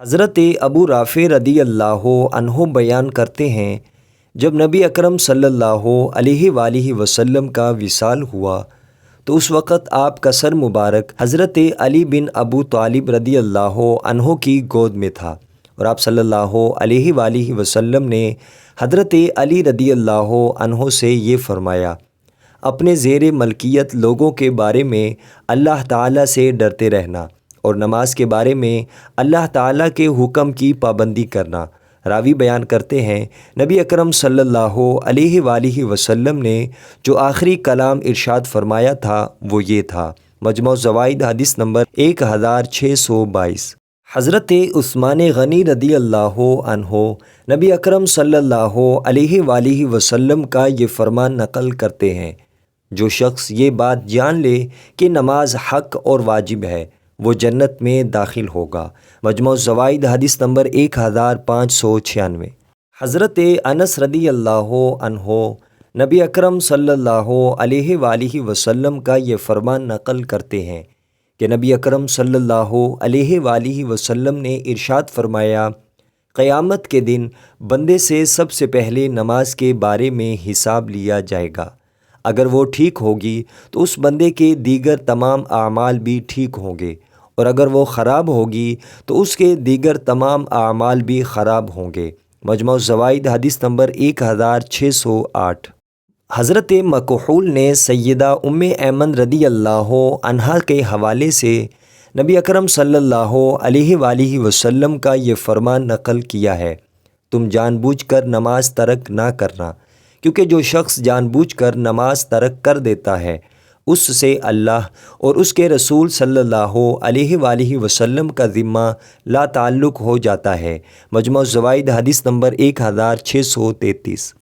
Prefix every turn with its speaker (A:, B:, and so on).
A: حضرت ابو رافع رضی اللہ عنہ بیان کرتے ہیں، جب نبی اکرم صلی اللہ علیہ وآلہ وسلم کا وصال ہوا تو اس وقت آپ کا سر مبارک حضرت علی بن ابو طالب رضی اللہ عنہ کی گود میں تھا، اور آپ صلی اللہ علیہ وآلہ وسلم نے حضرت علی رضی اللہ عنہ سے یہ فرمایا، اپنے زیر ملکیت لوگوں کے بارے میں اللہ تعالیٰ سے ڈرتے رہنا اور نماز کے بارے میں اللہ تعالیٰ کے حکم کی پابندی کرنا۔ راوی بیان کرتے ہیں، نبی اکرم صلی اللہ علیہ وآلہ وسلم نے جو آخری کلام ارشاد فرمایا تھا وہ یہ تھا۔ مجموع الزوائد حدیث نمبر 1622۔ حضرت عثمان غنی رضی اللہ عنہ نبی اکرم صلی اللہ علیہ وآلہ وسلم کا یہ فرمان نقل کرتے ہیں، جو شخص یہ بات جان لے کہ نماز حق اور واجب ہے وہ جنت میں داخل ہوگا۔ مجموع الزوائد حدیث نمبر 1596۔ حضرت انس رضی اللہ عنہ نبی اکرم صلی اللہ علیہ وآلہ وسلم کا یہ فرمان نقل کرتے ہیں کہ نبی اکرم صلی اللہ علیہ وآلہ وسلم نے ارشاد فرمایا، قیامت کے دن بندے سے سب سے پہلے نماز کے بارے میں حساب لیا جائے گا۔ اگر وہ ٹھیک ہوگی تو اس بندے کے دیگر تمام اعمال بھی ٹھیک ہوں گے، اور اگر وہ خراب ہوگی تو اس کے دیگر تمام اعمال بھی خراب ہوں گے۔ مجموع الزوائد حدیث نمبر 1608۔ حضرت مکحول نے سیدہ ام ایمن رضی اللہ عنہا کے حوالے سے نبی اکرم صلی اللہ علیہ وآلہ وسلم کا یہ فرمان نقل کیا ہے، تم جان بوجھ کر نماز ترک نہ کرنا، کیونکہ جو شخص جان بوجھ کر نماز ترک کر دیتا ہے اس سے اللہ اور اس کے رسول صلی اللہ علیہ وآلہ وسلم کا ذمہ لا تعلق ہو جاتا ہے۔ مجموع الزوائد حدیث نمبر 1633۔